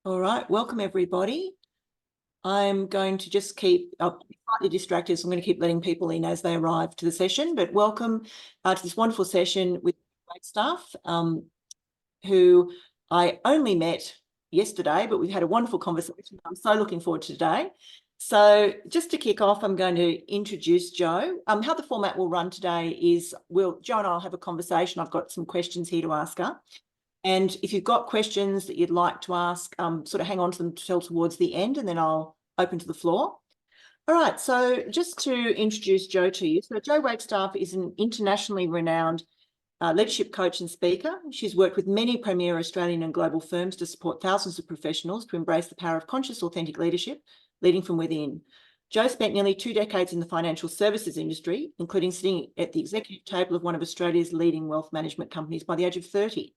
All right, welcome everybody. I'm going to just keep slightly distracted, so I'm going to keep letting people in as they arrive to the session. But welcome to this wonderful session with Wagstaff, who I only met yesterday, but we've had a wonderful conversation. I'm so looking forward to today. So just to kick off, I'm going to introduce Jo. How the format will run today is Jo and I'll have a conversation. I've got some questions here to ask her. And if you've got questions that you'd like to ask, sort of hang on to them till towards the end, and then I'll open to the floor. All right, so just to introduce Jo to you. So Jo Wagstaff is an internationally renowned leadership coach and speaker. She's worked with many premier Australian and global firms to support thousands of professionals to embrace the power of conscious, authentic leadership, leading from within. Jo spent nearly 2 decades in the financial services industry, including sitting at the executive table of one of Australia's leading wealth management companies by the age of 30.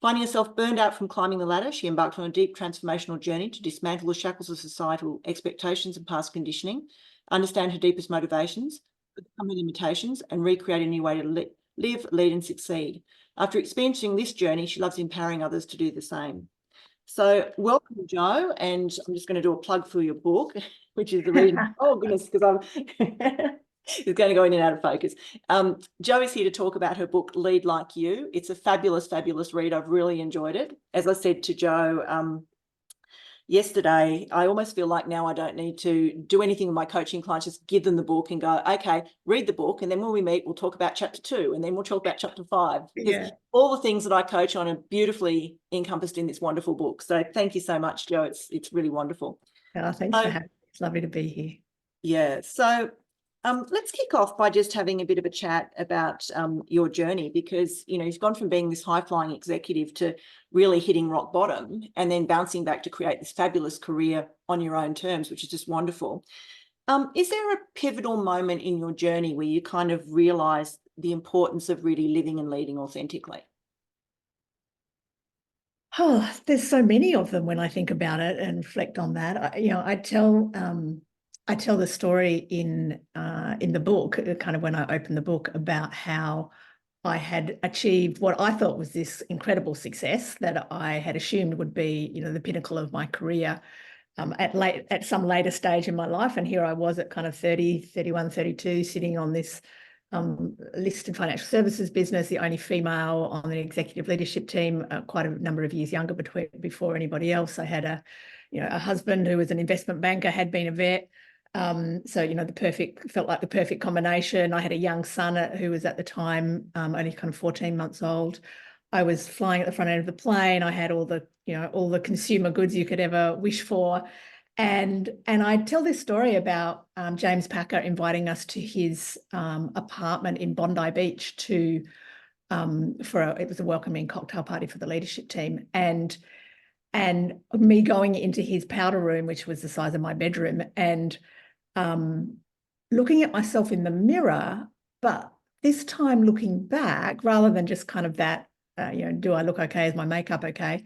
Finding herself burned out from climbing the ladder, she embarked on a deep transformational journey to dismantle the shackles of societal expectations and past conditioning, understand her deepest motivations, overcome her limitations, and recreate a new way to live, lead, and succeed. After experiencing this journey, she loves empowering others to do the same. So welcome, Jo, and I'm just going to do a plug for your book, which is the reason. Oh goodness, because I'm it's going to go in and out of focus. Jo is here to talk about her book, Lead Like You. It's a fabulous, fabulous read. I've really enjoyed it. As I said to Jo yesterday, I almost feel like now I don't need to do anything with my coaching clients, just give them the book and go, okay, read the book. And then when we meet, we'll talk about chapter 2, and then we'll talk about chapter 5. Because all the things that I coach on are beautifully encompassed in this wonderful book. So thank you so much, Jo. It's really wonderful. Oh, thanks for having me. It's lovely to be here. Yeah. So let's kick off by just having a bit of a chat about your journey, because, you know, you've gone from being this high-flying executive to really hitting rock bottom and then bouncing back to create this fabulous career on your own terms, which is just wonderful. Is there a pivotal moment in your journey where you kind of realised the importance of really living and leading authentically? Oh, there's so many of them when I think about it and reflect on that. I tell the story in the book, kind of when I open the book, about how I had achieved what I thought was this incredible success that I had assumed would be, you know, the pinnacle of my career at some later stage in my life. And here I was at kind of 30, 31, 32, sitting on this listed financial services business, the only female on the executive leadership team, quite a number of years younger before anybody else. I had a husband who was an investment banker, had been a vet. So, you know, felt like the perfect combination. I had a young son who was at the time only kind of 14 months old. I was flying at the front end of the plane. I had all the consumer goods you could ever wish for. And I tell this story about James Packer inviting us to his apartment in Bondi Beach it was a welcoming cocktail party for the leadership team, and me going into his powder room, which was the size of my bedroom, and looking at myself in the mirror, but this time looking back, rather than just kind of that, do I look okay? Is my makeup okay?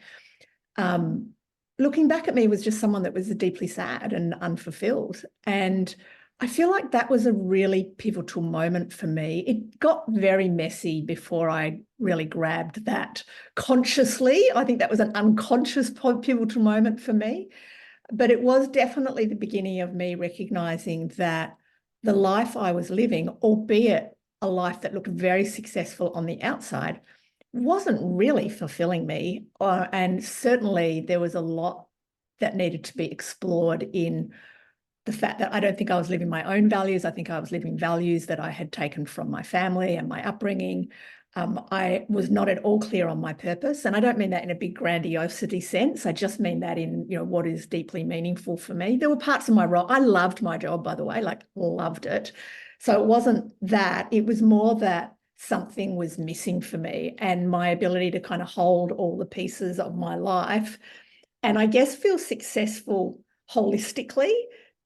Looking back at me was just someone that was deeply sad and unfulfilled. And I feel like that was a really pivotal moment for me. It got very messy before I really grabbed that consciously. I think that was an unconscious pivotal moment for me. But it was definitely the beginning of me recognizing that the life I was living, albeit a life that looked very successful on the outside, wasn't really fulfilling me. And certainly there was a lot that needed to be explored in the fact that I don't think I was living my own values. I think I was living values that I had taken from my family and my upbringing. I was not at all clear on my purpose. And I don't mean that in a big grandiosity sense. I just mean that in, you know, what is deeply meaningful for me. There were parts of my role. I loved my job, by the way, like loved it. So it wasn't that. It was more that something was missing for me, and my ability to kind of hold all the pieces of my life and I guess feel successful holistically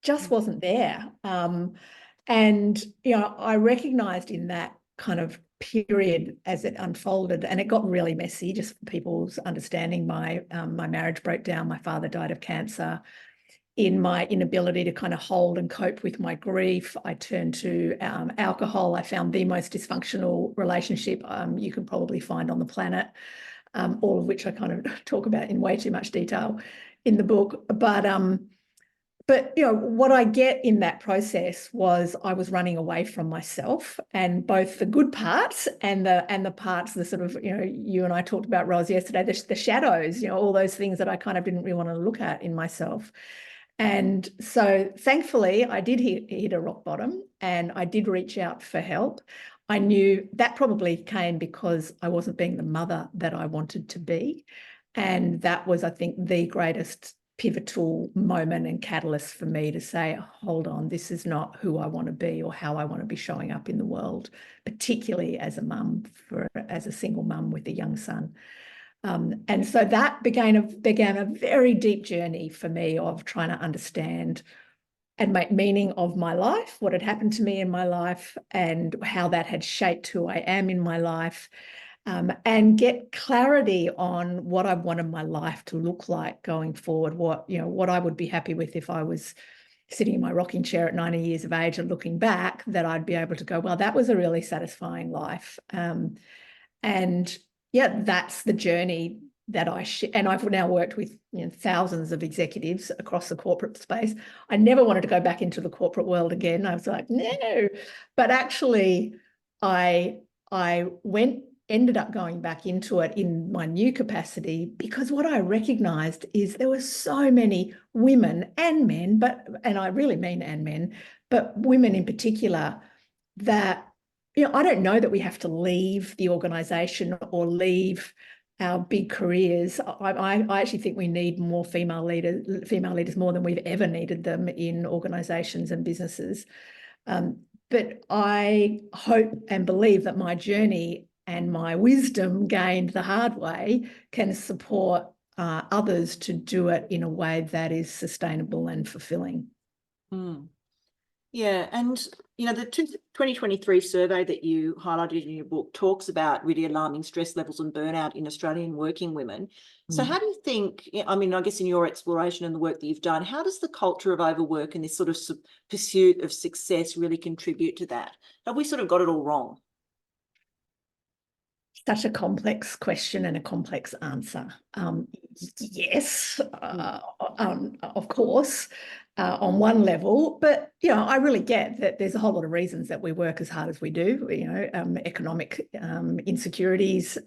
just wasn't there. And, you know, I recognized in that kind of period as it unfolded, and it got really messy, just for people's understanding. My marriage broke down. My father died of cancer. In my inability to kind of hold and cope with my grief, I turned to alcohol. I found the most dysfunctional relationship you could probably find on the planet, all of which I kind of talk about in way too much detail in the book, but you know, what I get in that process was I was running away from myself, and both the good parts and the parts, the sort of, you know, you and I talked about, Ros, yesterday, the shadows, you know, all those things that I kind of didn't really want to look at in myself. And so thankfully I did hit a rock bottom, and I did reach out for help. I knew that probably came because I wasn't being the mother that I wanted to be. And that was, I think, the greatest pivotal moment and catalyst for me to say, hold on, this is not who I want to be or how I want to be showing up in the world, particularly as a mum, as a single mum with a young son. And so that began a very deep journey for me of trying to understand and make meaning of my life, what had happened to me in my life, and how that had shaped who I am in my life. And get clarity on what I wanted my life to look like going forward, what I would be happy with if I was sitting in my rocking chair at 90 years of age and looking back, that I'd be able to go, well, that was a really satisfying life. And yeah, that's the journey that and I've now worked with, you know, thousands of executives across the corporate space. I never wanted to go back into the corporate world again. I was like, no, but actually I ended up going back into it in my new capacity, because what I recognized is there were so many women and men, and I really mean and men, but women in particular, that, you know, I don't know that we have to leave the organization or leave our big careers. I actually think we need more female leaders more than we've ever needed them in organizations and businesses. But I hope and believe that my journey and my wisdom gained the hard way can support others to do it in a way that is sustainable and fulfilling. Mm. Yeah, and you know, the 2023 survey that you highlighted in your book talks about really alarming stress levels and burnout in Australian working women. So how do you think, I mean, I guess in your exploration and the work that you've done, how does the culture of overwork and this sort of pursuit of success really contribute to that? Have we sort of got it all wrong? Such a complex question and a complex answer. Yes, of course, on one level, but you know, I really get that there's a whole lot of reasons that we work as hard as we do. You know, economic insecurities,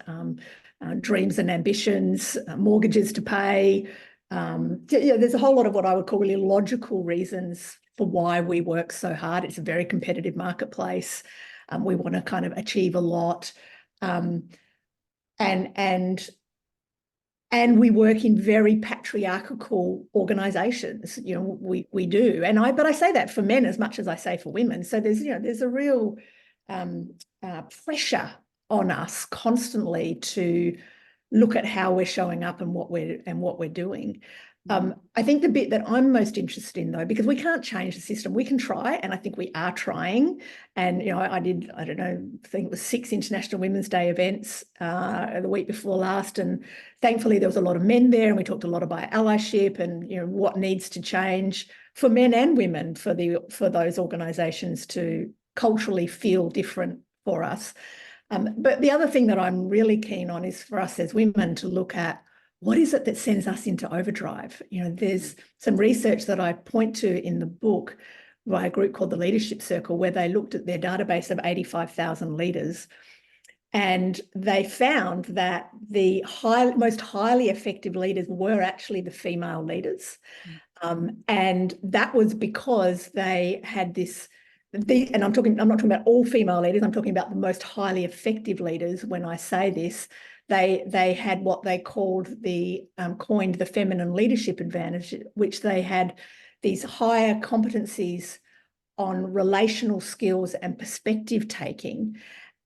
dreams and ambitions, mortgages to pay. Yeah, there's a whole lot of what I would call really logical reasons for why we work so hard. It's a very competitive marketplace. We want to kind of achieve a lot. And we work in very patriarchal organizations, you know, we do. But I say that for men as much as I say for women. So there's a real pressure on us constantly to look at how we're showing up and what we're doing. I think the bit that I'm most interested in, though, because we can't change the system, we can try, and I think we are trying. And, you know, I don't know, I think it was 6 International Women's Day events the week before last, and thankfully there was a lot of men there, and we talked a lot about allyship and, you know, what needs to change for men and women for those organisations to culturally feel different for us. But the other thing that I'm really keen on is for us as women to look at, what is it that sends us into overdrive? You know, there's some research that I point to in the book by a group called the Leadership Circle, where they looked at their database of 85,000 leaders, and they found that the most highly effective leaders were actually the female leaders. And that was because they had this, and I'm not talking about all female leaders, I'm talking about the most highly effective leaders. When I say this, they had what they called coined the feminine leadership advantage, which they had these higher competencies on relational skills and perspective taking.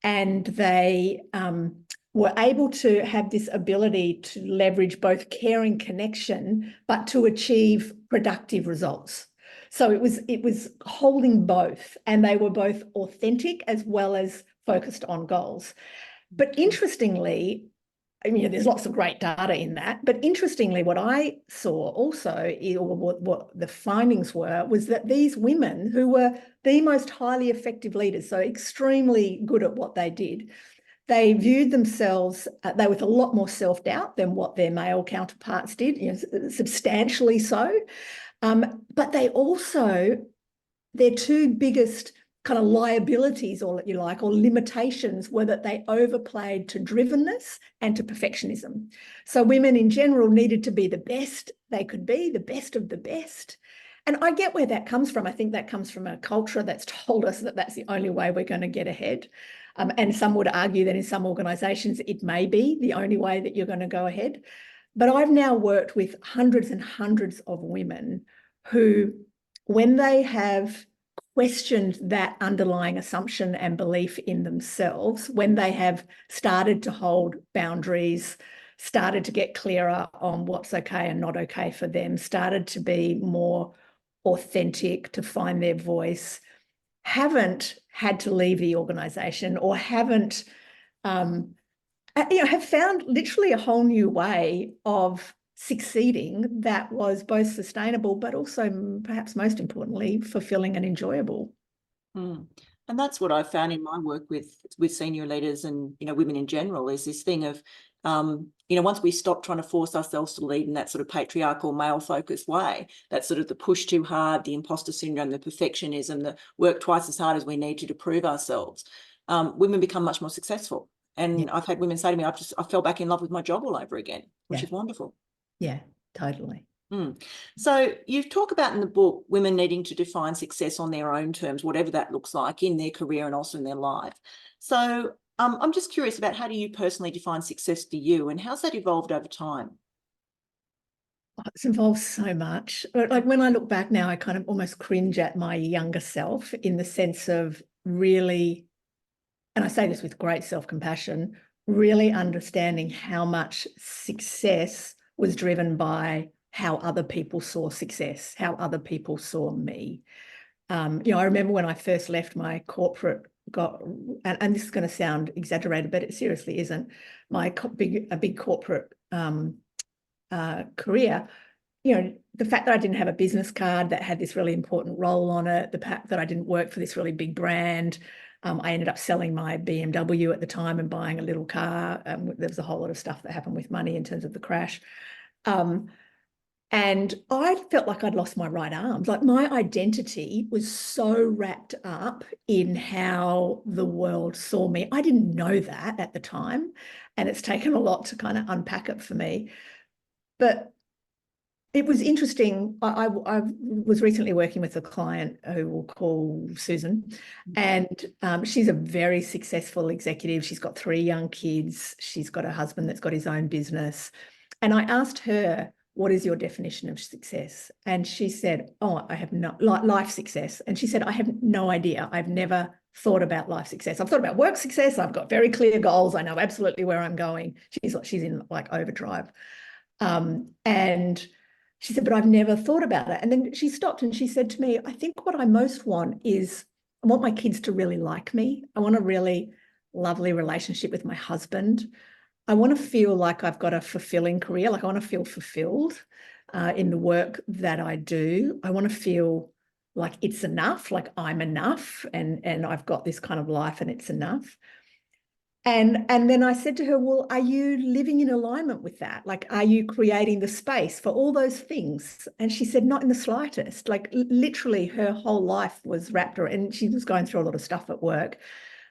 And they were able to have this ability to leverage both care and connection, but to achieve productive results. So it was holding both, and they were both authentic as well as focused on goals. But interestingly, I mean, there's lots of great data in that, but interestingly, what I saw also, or what the findings were, was that these women who were the most highly effective leaders, so extremely good at what they did, they viewed themselves, they were with a lot more self-doubt than what their male counterparts did, substantially so. But they also, their two biggest kind of liabilities, or you like, or limitations, were that they overplayed to drivenness and to perfectionism. So women in general needed to be the best they could be, the best of the best. And I get where that comes from. I think that comes from a culture that's told us that that's the only way we're going to get ahead. And some would argue that in some organisations, it may be the only way that you're going to go ahead. But I've now worked with hundreds and hundreds of women who, when they have questioned that underlying assumption and belief in themselves, when they have started to hold boundaries, started to get clearer on what's okay and not okay for them, started to be more authentic, to find their voice, haven't had to leave the organisation, or haven't, have found literally a whole new way of succeeding that was both sustainable, but also, perhaps most importantly, fulfilling and enjoyable. And that's what I've found in my work with senior leaders and, women in general, is this thing of, once we stop trying to force ourselves to lead in that sort of patriarchal, male-focused way, that sort of the push too hard, the imposter syndrome, the perfectionism, the work twice as hard as we need to prove ourselves, women become much more successful. And I've had women say to me, I fell back in love with my job all over again, which is wonderful. Yeah, totally. So you talk about in the book women needing to define success on their own terms, whatever that looks like in their career and also in their life. So I'm just curious about, how do you personally define success for you, and how's that evolved over time? It's involved so much. Like, when I look back now, I kind of almost cringe at my younger self, in the sense of really, and I say this with great self-compassion, really understanding how much success was driven by how other people saw success, how other people saw me. I remember when I first left my corporate, and this is going to sound exaggerated, but it seriously isn't, my big corporate career, the fact that I didn't have a business card that had this really important role on it, the fact that I didn't work for this really big brand. I ended up selling my BMW at the time and buying a little car. There was a whole lot of stuff that happened with money in terms of the crash. And I felt like I'd lost my right arm. Like, my identity was so wrapped up in how the world saw me. I didn't know that at the time, and it's taken a lot to kind of unpack it for me. But it was interesting. I was recently working with a client who we'll call Susan, and she's a very successful executive. She's got 3 young kids. She's got a husband that's got his own business. And I asked her, what is your definition of success? And she said, oh, I have no, life success. And she said, I have no idea. I've never thought about life success. I've thought about work success. I've got very clear goals. I know absolutely where I'm going. She's in like overdrive. And she said, but I've never thought about it. And then she stopped and she said to me, I think what I most want is, I want my kids to really like me. I want a really lovely relationship with my husband. I want to feel like I've got a fulfilling career. Like, I want to feel fulfilled in the work that I do. I want to feel like it's enough, like I'm enough, and I've got this kind of life and it's enough. And then I said to her, well, are you living in alignment with that? Like, are you creating the space for all those things? And she said, not in the slightest. Like, literally her whole life was wrapped around, and she was going through a lot of stuff at work.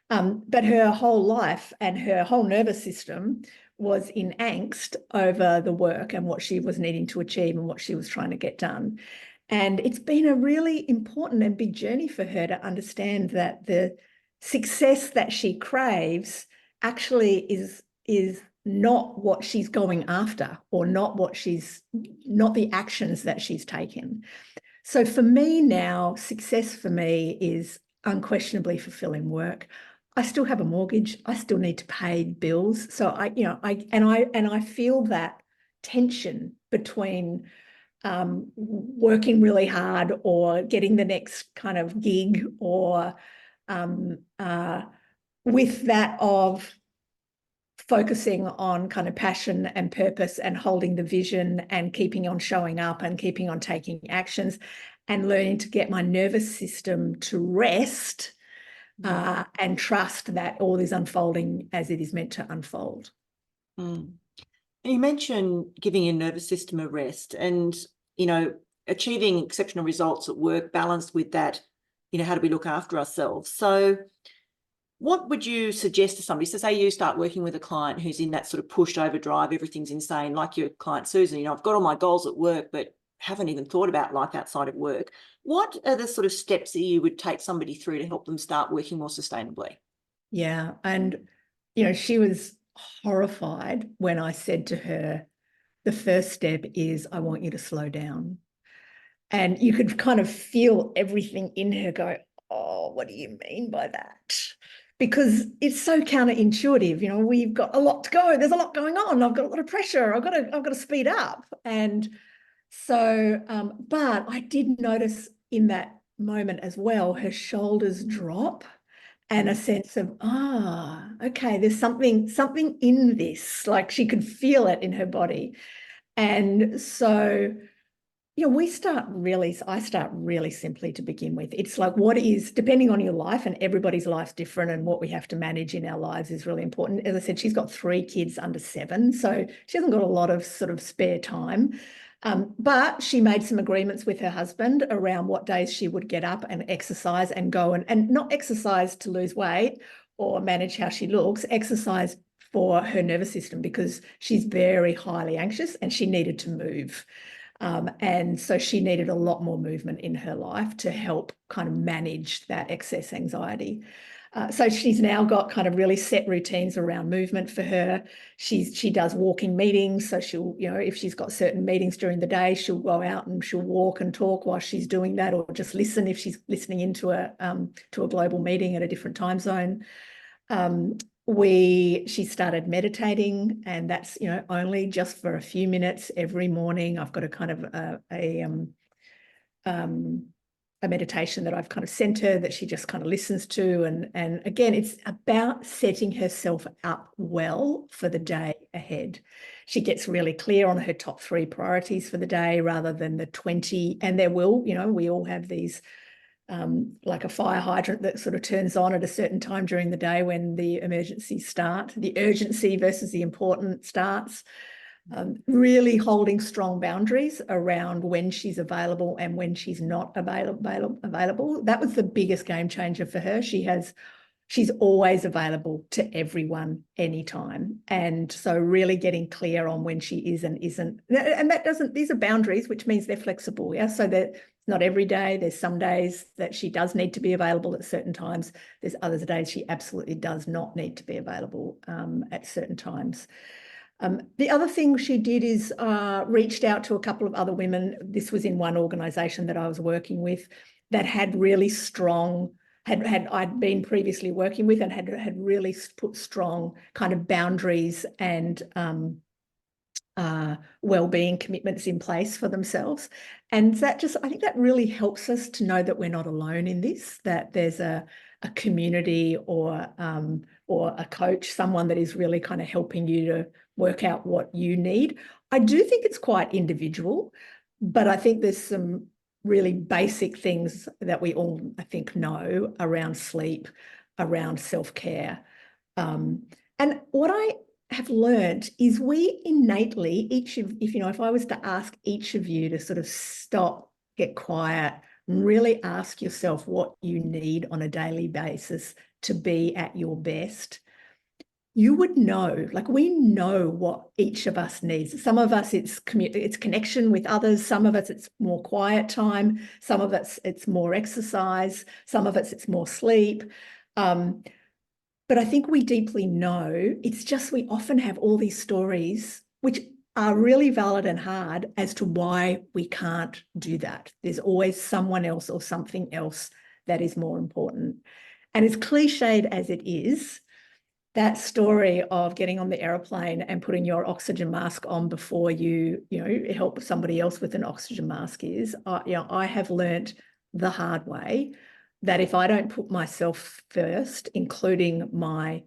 But her whole life and her whole nervous system was in angst over the work and what she was needing to achieve and what she was trying to get done. And it's been a really important and big journey for her to understand that the success that she craves actually is not what she's going after, or not the actions that she's taken. So for me now, success for me is unquestionably fulfilling work. I still have a mortgage. I still need to pay bills. So I feel that tension between working really hard or getting the next kind of gig, or with that of focusing on kind of passion and purpose and holding the vision and keeping on showing up and keeping on taking actions and learning to get my nervous system to rest and trust that all is unfolding as it is meant to unfold. Mm. You mentioned giving your nervous system a rest and, achieving exceptional results at work balanced with that, how do we look after ourselves? So what would you suggest to somebody? So say you start working with a client who's in that sort of pushed overdrive, everything's insane, like your client Susan, I've got all my goals at work, but haven't even thought about life outside of work. What are the sort of steps that you would take somebody through to help them start working more sustainably? Yeah. And, she was horrified when I said to her, the first step is I want you to slow down. And you could kind of feel everything in her go, oh, what do you mean by that? Because it's so counterintuitive. We've got a lot to go. There's a lot going on. I've got a lot of pressure. I've got to speed up. And so, but I did notice in that moment as well, her shoulders drop and a sense of, okay, there's something in this, like she could feel it in her body. And so, I start really simply to begin with. It's like, what is, depending on your life, and everybody's life's different, and what we have to manage in our lives is really important. As I said, she's got 3 kids under 7, so she hasn't got a lot of sort of spare time. But she made some agreements with her husband around what days she would get up and exercise and go and not exercise to lose weight or manage how she looks, exercise for her nervous system, because she's very highly anxious and she needed to move. And so she needed a lot more movement in her life to help kind of manage that excess anxiety. So she's now got kind of really set routines around movement for her. She does walking meetings. So she'll, if she's got certain meetings during the day, she'll go out and she'll walk and talk while she's doing that, or just listen if she's listening into a global meeting at a different time zone. She started meditating, and that's, only just for a few minutes every morning. I've got a kind of a meditation that I've kind of sent her that she just kind of listens to. And again, it's about setting herself up well for the day ahead. She gets really clear on her top 3 priorities for the day rather than the 20. And there will, we all have these like a fire hydrant that sort of turns on at a certain time during the day when the emergencies start, the urgency versus the important starts. Really holding strong boundaries around when she's available and when she's not available. That was the biggest game changer for her. She's always available to everyone anytime. And so really getting clear on when she is and isn't. And these are boundaries, which means they're flexible. Yeah. So that not every day. There's some days that she does need to be available at certain times. There's other days she absolutely does not need to be available at certain times. The other thing she did is reached out to a couple of other women. This was in one organisation that I was working with that had really strong, I'd been previously working with, and had really put strong kind of boundaries and well-being commitments in place for themselves. And that I think that really helps us to know that we're not alone in this, that there's a community or a coach, someone that is really kind of helping you to work out what you need. I do think it's quite individual, but I think there's some really basic things that we all, I think, know around sleep, around self-care. And what I have learned is we innately, if I was to ask each of you to sort of stop, get quiet, and really ask yourself what you need on a daily basis to be at your best, you would know, like we know what each of us needs. Some of us, it's connection with others. Some of us, it's more quiet time. Some of it's more exercise. Some of it's more sleep. But I think we deeply know, it's just we often have all these stories, which are really valid and hard, as to why we can't do that. There's always someone else or something else that is more important. And as cliched as it is, that story of getting on the aeroplane and putting your oxygen mask on before you help somebody else with an oxygen mask is, I have learnt the hard way that if I don't put myself first, including my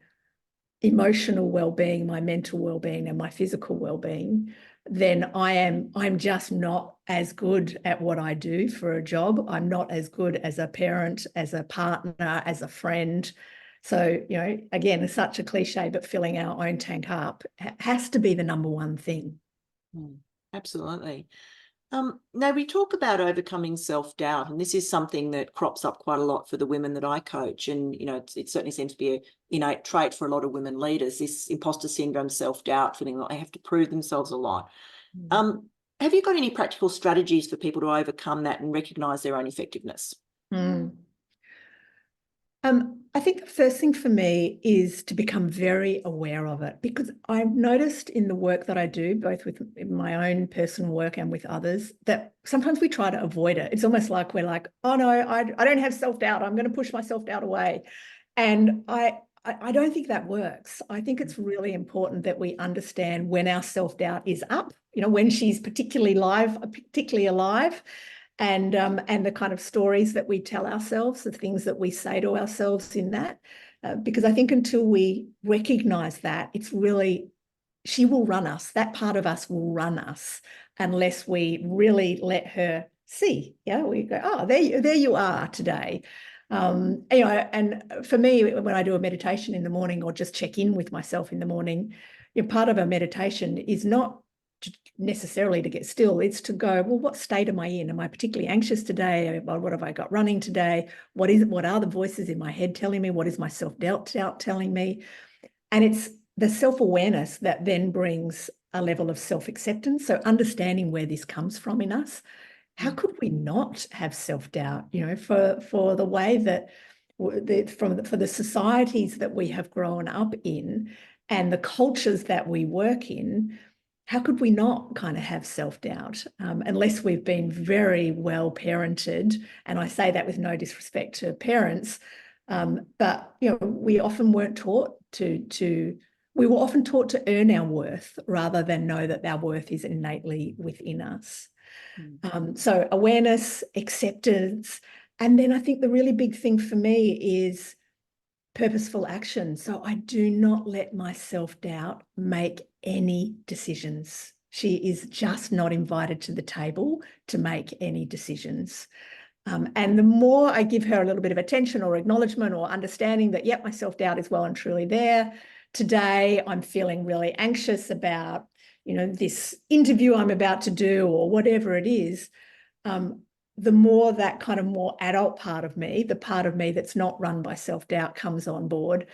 emotional well-being, my mental well-being, and my physical well-being, then I'm just not as good at what I do for a job. I'm not as good as a parent, as a partner, as a friend. So, you know, again, it's such a cliche, but filling our own tank up has to be the number one thing. Absolutely. Now we talk about overcoming self-doubt, and this is something that crops up quite a lot for the women that I coach. And, you know, it certainly seems to be an innate trait for a lot of women leaders, this imposter syndrome, self-doubt, feeling like they have to prove themselves a lot. Have you got any practical strategies for people to overcome that and recognise their own effectiveness? I think the first thing for me is to become very aware of it, because I've noticed in the work that I do, both with my own personal work and with others, that sometimes we try to avoid it. It's almost like we're like, oh no, I don't have self-doubt. I'm going to push my self-doubt away. And I don't think that works. I think it's really important that we understand when our self-doubt is up, you know, when she's particularly alive, and the kind of stories that we tell ourselves, the things that we say to ourselves in that, because I think until we recognize that, it's really, she will run us. That part of us will run us unless we really let her see. Yeah, we go, oh, there you are today. You know, and for me, when I do a meditation in the morning or just check in with myself in the morning, you know, part of a meditation is not necessarily to get still. It's to go, well, what state am I in? Am I particularly anxious today? What have I got running today? What are the voices in my head telling me? What is my self-doubt telling me? And it's the self-awareness that then brings a level of self-acceptance. So understanding where this comes from in us. How could we not have self-doubt, you know, for the way that for the societies that we have grown up in and the cultures that we work in? How could we not kind of have self-doubt unless we've been very well parented? And I say that with no disrespect to parents, but you know, we often weren't taught we were often taught to earn our worth rather than know that our worth is innately within us. So awareness, acceptance, and then I think the really big thing for me is purposeful action. So I do not let my self-doubt make any decisions. She is just not invited to the table to make any decisions. And the more I give her a little bit of attention or acknowledgement or understanding that, yep, my self-doubt is well and truly there. Today, I'm feeling really anxious about, you know, this interview I'm about to do or whatever it is. The more that kind of more adult part of me, the part of me that's not run by self-doubt, comes on board,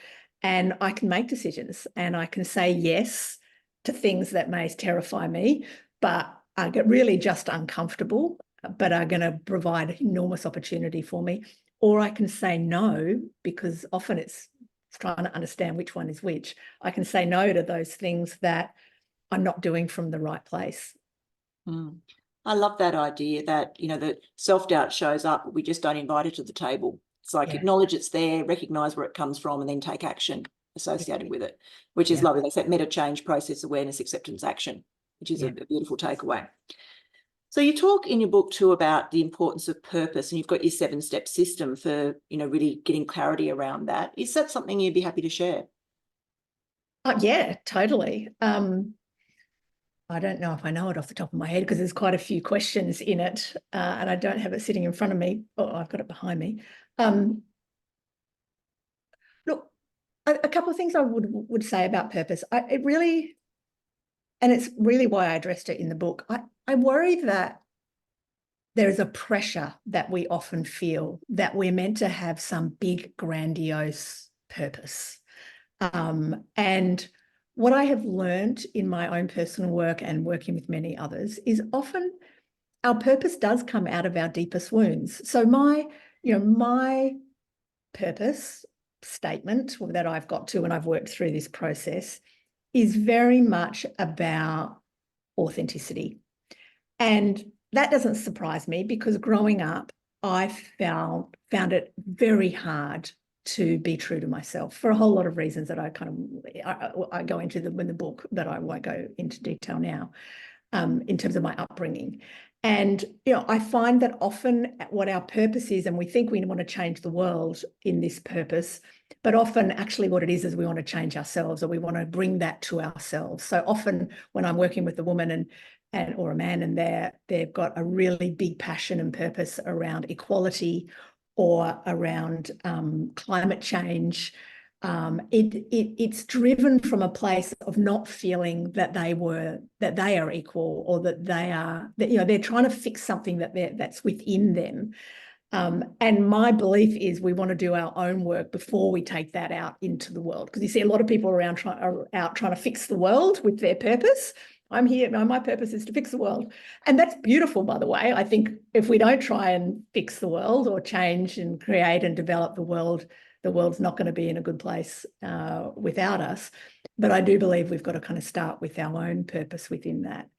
and I can make decisions and I can say yes to things that may terrify me, but are really just uncomfortable, but are going to provide enormous opportunity for me. Or I can say no, because often it's trying to understand which one is which. I can say no to those things that I'm not doing from the right place. I love that idea that, you know, that self-doubt shows up, but we just don't invite it to the table. It's like acknowledge it's there, recognise where it comes from, and then take action associated with it, which is lovely. That's that meta change process, awareness, acceptance, action, which is a beautiful takeaway. So you talk in your book too about the importance of purpose, and you've got your 7-step system for, you know, really getting clarity around that. Is that something you'd be happy to share? Yeah, totally. I don't know if I know it off the top of my head because there's quite a few questions in it, and I don't have it sitting in front of me. Oh, I've got it behind me. Look, a couple of things I would say about purpose. And it's really why I addressed it in the book. I worry that there is a pressure that we often feel that we're meant to have some big, grandiose purpose. And what I have learned in my own personal work and working with many others is often our purpose does come out of our deepest wounds. So my purpose statement that I've got to, and I've worked through this process, is very much about authenticity. And that doesn't surprise me because growing up, I found it very hard to be true to myself for a whole lot of reasons that I go into in the book, that I won't go into detail now, in terms of my upbringing. And, I find that often what our purpose is, and we think we want to change the world in this purpose, but often actually what it is we want to change ourselves, or we want to bring that to ourselves. So often when I'm working with a woman or a man, and they've got a really big passion and purpose around equality or around climate change, it's driven from a place of not feeling that they are equal, or that they're trying to fix something that's within them. And my belief is we want to do our own work before we take that out into the world, because you see a lot of people are out trying to fix the world with their purpose. I'm here, my purpose is to fix the world. And that's beautiful, by the way. I think if we don't try and fix the world or change and create and develop the world's not going to be in a good place without us. But I do believe we've got to kind of start with our own purpose within that.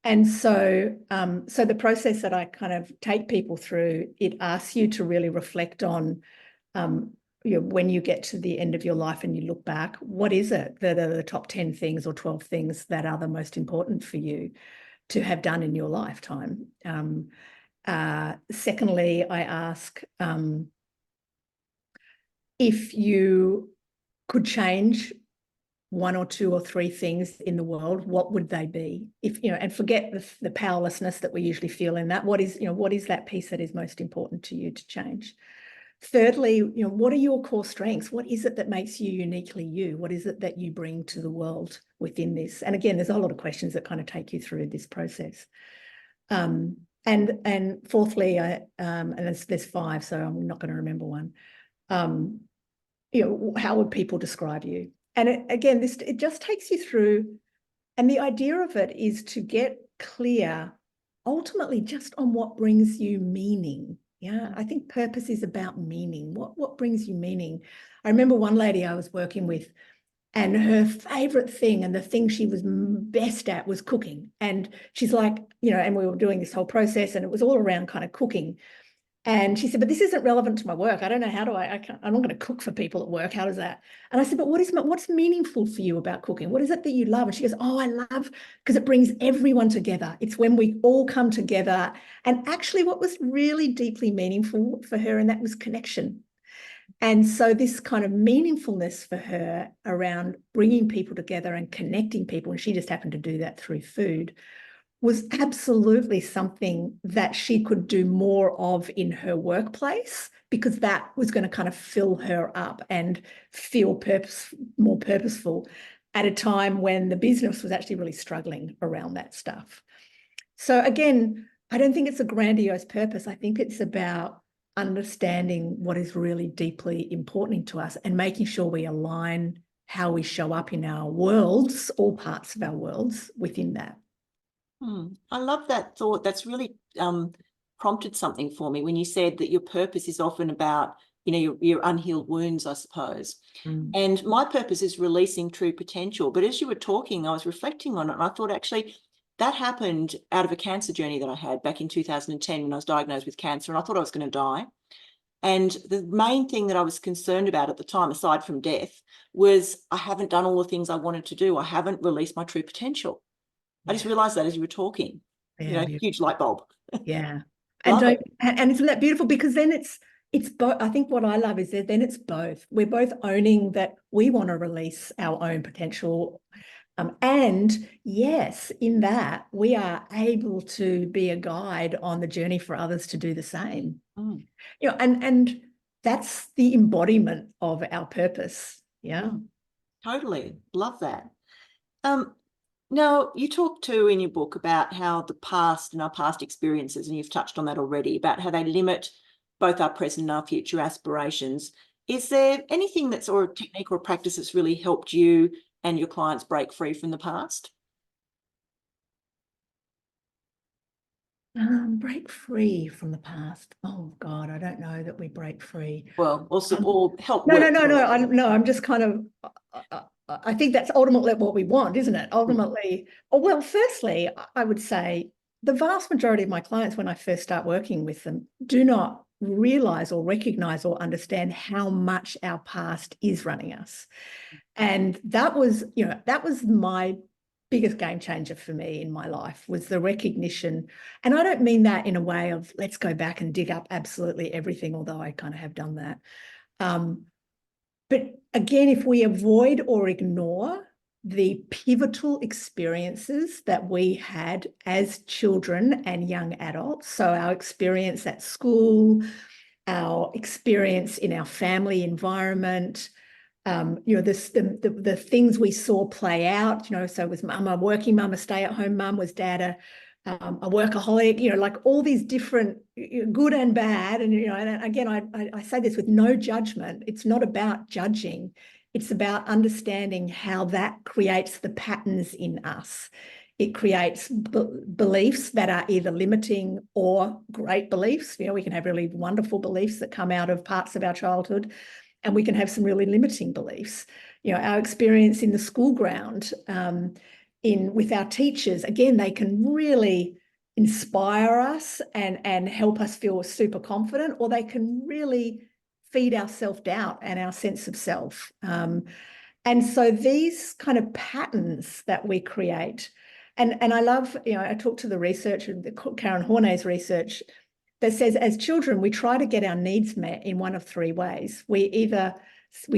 And so the process that I kind of take people through, it asks you to really reflect on, when you get to the end of your life and you look back, what is it that are the top 10 things or 12 things that are the most important for you to have done in your lifetime? Secondly, I ask, if you could change one or two or three things in the world, what would they be? And forget the powerlessness that we usually feel in that. What is that piece that is most important to you to change? Thirdly, what are your core strengths? What is it that makes you uniquely you? What is it that you bring to the world within this? And again, there's a lot of questions that kind of take you through this process. And fourthly, and there's five, so I'm not going to remember one. How would people describe you? And again, it just takes you through, and the idea of it is to get clear ultimately just on what brings you meaning. Yeah, I think purpose is about meaning. What brings you meaning? I remember one lady I was working with, and her favorite thing and the thing she was best at was cooking. And she's like, and we were doing this whole process, and it was all around kind of cooking. And she said, but this isn't relevant to my work. I don't know how do I'm not going to cook for people at work. How does that? And I said, but what's meaningful for you about cooking? What is it that you love? And she goes, oh, I love, because it brings everyone together. It's when we all come together. And actually what was really deeply meaningful for her, and that was connection. And so this kind of meaningfulness for her around bringing people together and connecting people, and she just happened to do that through food, was absolutely something that she could do more of in her workplace, because that was going to kind of fill her up and feel more purposeful at a time when the business was actually really struggling around that stuff. So again, I don't think it's a grandiose purpose. I think it's about understanding what is really deeply important to us and making sure we align how we show up in our worlds, all parts of our worlds within that. I love that thought. That's really prompted something for me when you said that your purpose is often about, your unhealed wounds, I suppose. And my purpose is releasing true potential. But as you were talking, I was reflecting on it, and I thought actually that happened out of a cancer journey that I had back in 2010 when I was diagnosed with cancer, and I thought I was going to die. And the main thing that I was concerned about at the time, aside from death, was I haven't done all the things I wanted to do. I haven't released my true potential. I just realized that as you were talking, huge light bulb. Yeah. And isn't that beautiful? Because then it's both. I think what I love is that then it's both. We're both owning that we want to release our own potential. And yes, in that we are able to be a guide on the journey for others to do the same. And that's the embodiment of our purpose. Yeah. Totally. Love that. Now, you talk too in your book about how the past and our past experiences, and you've touched on that already, about how they limit both our present and our future aspirations. Is there anything or a technique or a practice that's really helped you and your clients break free from the past? Break free from the past. Oh God, I don't know that we break free. Well, also all help. No. I'm just kind of. I think that's ultimately what we want, isn't it? Ultimately, firstly, I would say the vast majority of my clients, when I first start working with them, do not realize or recognize or understand how much our past is running us. And that was my biggest game changer for me in my life was the recognition. And I don't mean that in a way of let's go back and dig up absolutely everything, although I kind of have done that. But again, if we avoid or ignore the pivotal experiences that we had as children and young adults, so our experience at school, our experience in our family environment, the things we saw play out, so was mum a working mum, a stay-at-home mum, was dad a workaholic, like all these different good and bad. And again, I say this with no judgment. It's not about judging. It's about understanding how that creates the patterns in us. It creates beliefs that are either limiting or great beliefs. We can have really wonderful beliefs that come out of parts of our childhood, and we can have some really limiting beliefs. Our experience in the school ground, with our teachers, again, they can really inspire us and help us feel super confident, or they can really feed our self-doubt and our sense of self. And so these kind of patterns that we create, and I love, I talked to the researcher, Karen Horney's research, that says as children, we try to get our needs met in one of three ways. We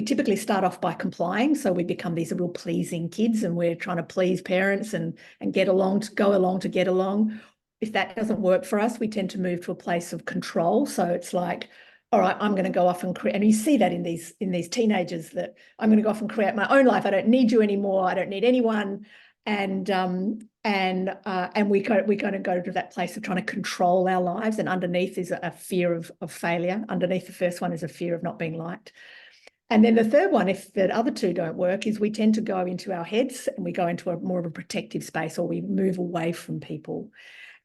typically start off by complying. So we become these real pleasing kids, and we're trying to please parents and go along to get along. If that doesn't work for us, we tend to move to a place of control. So it's like, all right, I'm going to go off and create, and you see that in these teenagers, that I'm going to go off and create my own life. I don't need you anymore. I don't need anyone. And we kind of go to that place of trying to control our lives. And underneath is a fear of failure. Underneath the first one is a fear of not being liked. And then the third one, if the other two don't work, is we tend to go into our heads and we go into more of a protective space, or we move away from people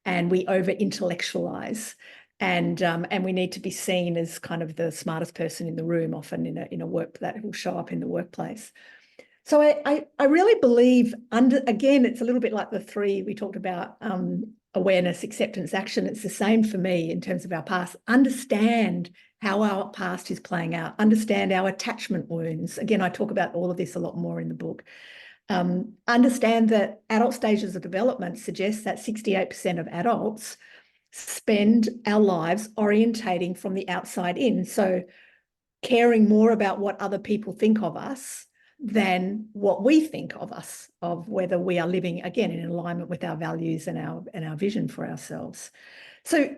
and we over intellectualize. And we need to be seen as kind of the smartest person in the room, often in a work that will show up in the workplace. So I really believe, again, it's a little bit like the three we talked about, awareness, acceptance, action. It's the same for me in terms of our past. Understand how our past is playing out. Understand our attachment wounds. Again, I talk about all of this a lot more in the book. Understand that adult stages of development suggest that 68% of adults spend our lives orientating from the outside in. So caring more about what other people think of us than what we think of us, of whether we are living, again, in alignment with our values and our vision for ourselves. So,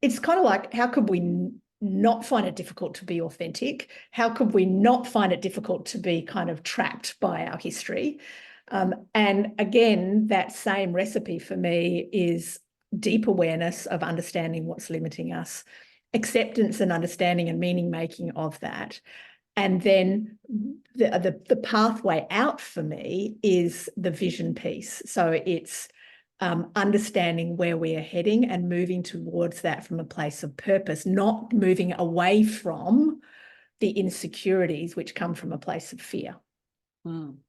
it's kind of like, how could we not find it difficult to be authentic? How could we not find it difficult to be kind of trapped by our history? And again, that same recipe for me is deep awareness of understanding what's limiting us, acceptance and understanding and meaning making of that. And then the pathway out for me is the vision piece. So it's understanding where we are heading and moving towards that from a place of purpose, not moving away from the insecurities which come from a place of fear.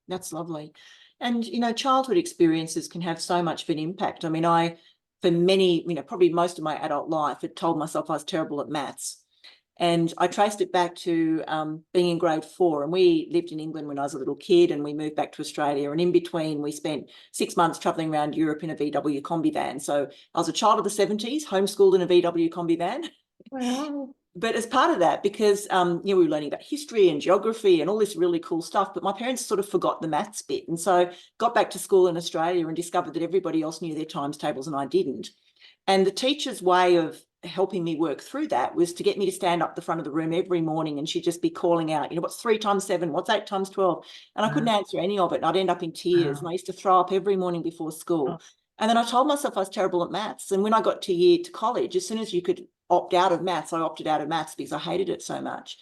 That's lovely. And, childhood experiences can have so much of an impact. I mean, for many, probably most of my adult life, had told myself I was terrible at maths. And I traced it back to being in grade 4. And we lived in England when I was a little kid, and we moved back to Australia. And in between, we spent 6 months travelling around Europe in a VW combi van. So I was a child of the 70s, homeschooled in a VW combi van. Wow. But as part of that, because we were learning about history and geography and all this really cool stuff, but my parents sort of forgot the maths bit. And so got back to school in Australia and discovered that everybody else knew their times tables and I didn't. And the teacher's way of helping me work through that was to get me to stand up the front of the room every morning, and she'd just be calling out, what's 3 times 7? What's 8 times 12? And I couldn't answer any of it, and I'd end up in tears. And I used to throw up every morning before school. And then I told myself I was terrible at maths. And when I got to college, as soon as you could opt out of maths, I opted out of maths because I hated it so much.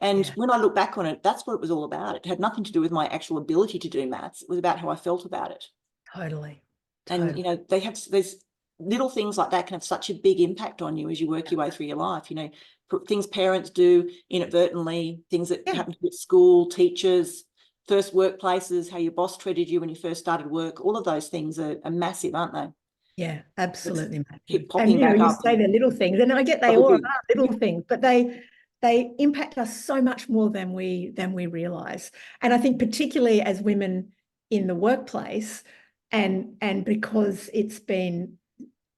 And when I look back on it, that's what it was all about. It had nothing to do with my actual ability to do maths. It was about how I felt about it. Totally. And, there's little things like that can have such a big impact on you as you work your way through your life. Things parents do inadvertently, things that happen to you at school, teachers, first workplaces, how your boss treated you when you first started work. All of those things are massive, aren't they? Yeah, absolutely. Keep popping back you up. say they're little things, and I get they all are little things, but they impact us so much more than we realize. And I think particularly as women in the workplace, And because it's been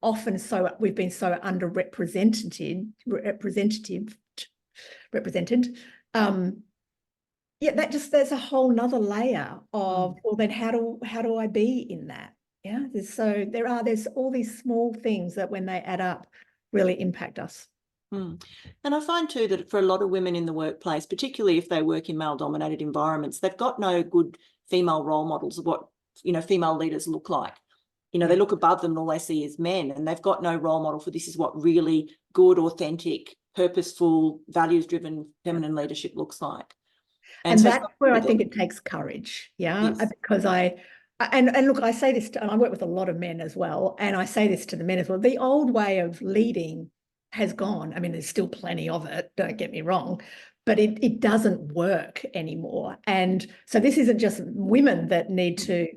often we've been so underrepresented, represented. Yeah, there's a whole nother layer of, well, then how do I be in that? Yeah, there's all these small things that when they add up really impact us. And I find too that for a lot of women in the workplace, particularly if they work in male-dominated environments, they've got no good female role models of what, female leaders look like. They look above them and all they see is men, and they've got no role model for this is what really good, authentic, purposeful, values-driven feminine leadership looks like. And so that's where I think it takes courage. Yeah. Yes. Because and look, I say this and I work with a lot of men as well. And I say this to the men as well. The old way of leading has gone. I mean, there's still plenty of it, don't get me wrong, but it doesn't work anymore. And so this isn't just women that need to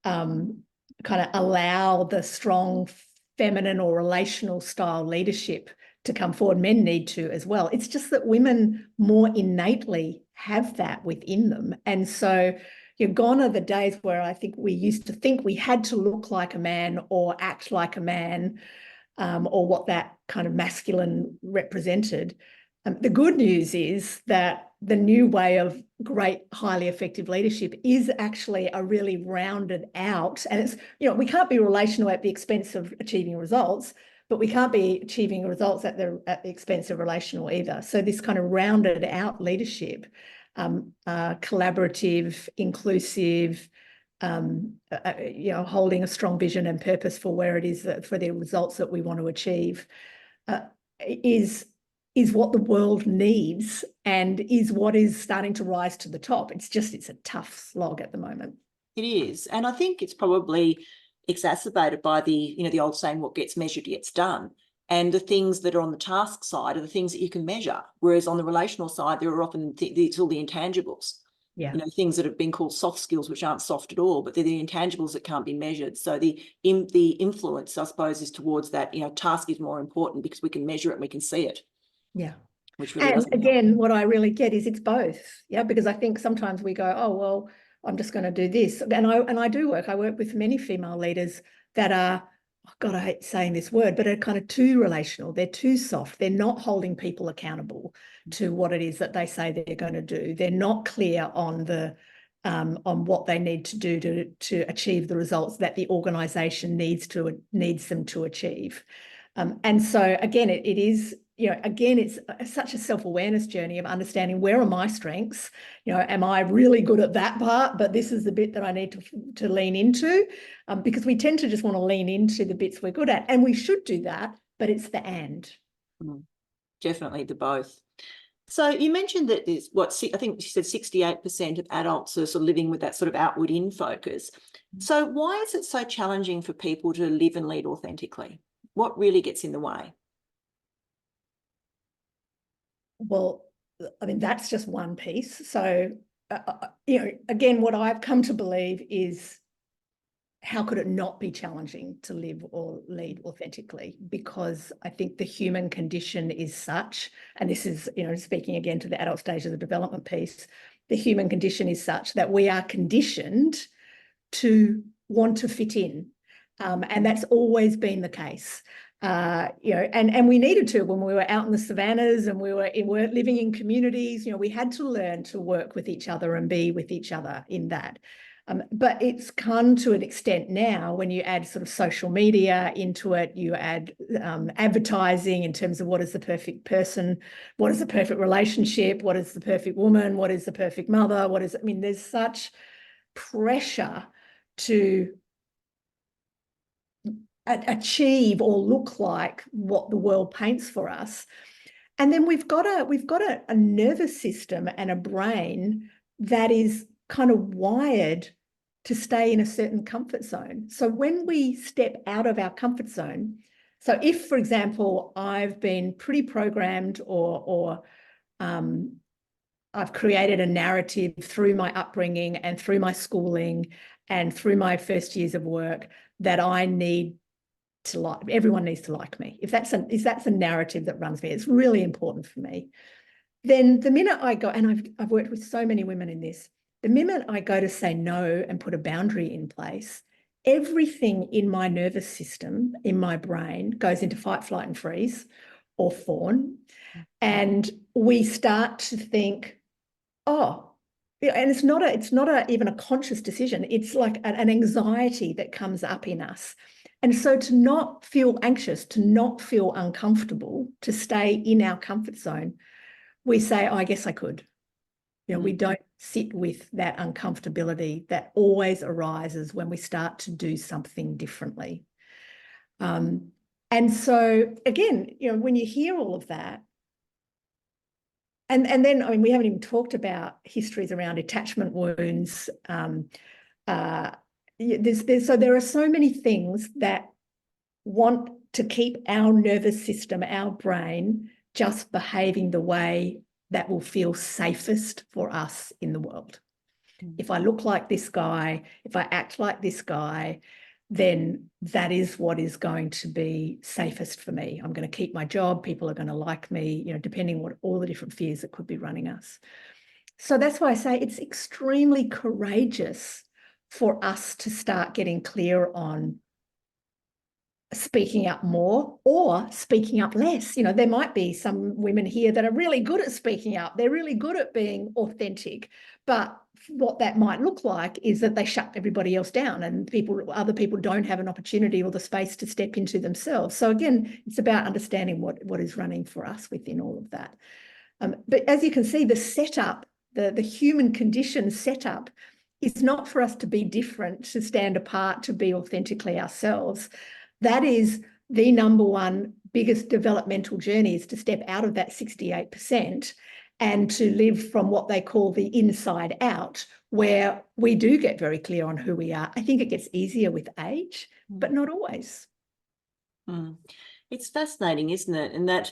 kind of allow the strong feminine or relational style leadership to come forward. Men need to as well. It's just that women more innately have that within them. And so you're gone are the days where I think we used to think we had to look like a man or act like a man, or what that kind of masculine represented. The good news is that the new way of great, highly effective leadership is actually a really rounded out, and it's, we can't be relational at the expense of achieving results, but we can't be achieving results at the expense of relational either. So this kind of rounded out leadership, collaborative, inclusive, holding a strong vision and purpose for where it is for the results that we want to achieve, is what the world needs and is what is starting to rise to the top. It's a tough slog at the moment. It is. And I think it's probably exacerbated by the old saying, what gets measured gets done. And the things that are on the task side are the things that you can measure. Whereas on the relational side, there are often it's all the intangibles. Yeah. Things that have been called soft skills, which aren't soft at all, but they're the intangibles that can't be measured. So the influence, I suppose, is towards that, task is more important because we can measure it and we can see it. Yeah. Which really and again, what I really get is it's both. Yeah. Because I think sometimes we go, oh, well, I'm just going to do this. And I work with many female leaders that are, oh God, I hate saying this word, but are kind of too relational. They're too soft. They're not holding people accountable to what it is that they say they're going to do. They're not clear on on what they need to do to achieve the results that the organisation needs them to achieve. And so again, it is, it's such a self-awareness journey of understanding where are my strengths. Am I really good at that part, but this is the bit that I need to lean into, because we tend to just want to lean into the bits we're good at, and we should do that, but it's the and. Definitely the both. So you mentioned that there's I think you said 68% of adults are sort of living with that sort of outward in focus. So why is it so challenging for people to live and lead authentically? What really gets in the way? Well, I mean, that's just one piece. So, again, what I've come to believe is, how could it not be challenging to live or lead authentically? Because I think the human condition is such, and this is, speaking again to the adult stage of the development piece, the human condition is such that we are conditioned to want to fit in. And that's always been the case. And we needed to when we were out in the savannas and we were living in communities. We had to learn to work with each other and be with each other in that. But it's come to an extent now when you add sort of social media into it, you add advertising in terms of what is the perfect person, what is the perfect relationship, what is the perfect woman, what is the perfect mother, there's such pressure to achieve or look like what the world paints for us. And then we've got a nervous system and a brain that is kind of wired to stay in a certain comfort zone. So when we step out of our comfort zone, so if, for example, I've been pretty programmed or I've created a narrative through my upbringing and through my schooling and through my first years of work that I need to like, everyone needs to like me. If that's a narrative that runs me, it's really important for me. Then the minute I go, and I've worked with so many women in this, the minute I go to say no and put a boundary in place, everything in my nervous system, in my brain, goes into fight, flight, and freeze or fawn. And we start to think, oh, and it's not even a conscious decision. It's like an anxiety that comes up in us. And so to not feel anxious, to not feel uncomfortable, to stay in our comfort zone, we say, oh, I guess I could. We don't sit with that uncomfortability that always arises when we start to do something differently. And so again, when you hear all of that, and then, I mean, we haven't even talked about histories around attachment wounds. So there are so many things that want to keep our nervous system, our brain, just behaving the way that will feel safest for us in the world. If I look like this guy, if I act like this guy, then that is what is going to be safest for me. I'm going to keep my job. People are going to like me, depending what all the different fears that could be running us. So that's why I say it's extremely courageous for us to start getting clear on speaking up more or speaking up less. There might be some women here that are really good at speaking up. They're really good at being authentic, but what that might look like is that they shut everybody else down and other people don't have an opportunity or the space to step into themselves. So again, it's about understanding what is running for us within all of that. But as you can see, the setup, the human condition setup is not for us to be different, to stand apart, to be authentically ourselves. That is the number one biggest developmental journey, is to step out of that 68% and to live from what they call the inside out, where we do get very clear on who we are. I think it gets easier with age, but not always. It's fascinating, isn't it? And that,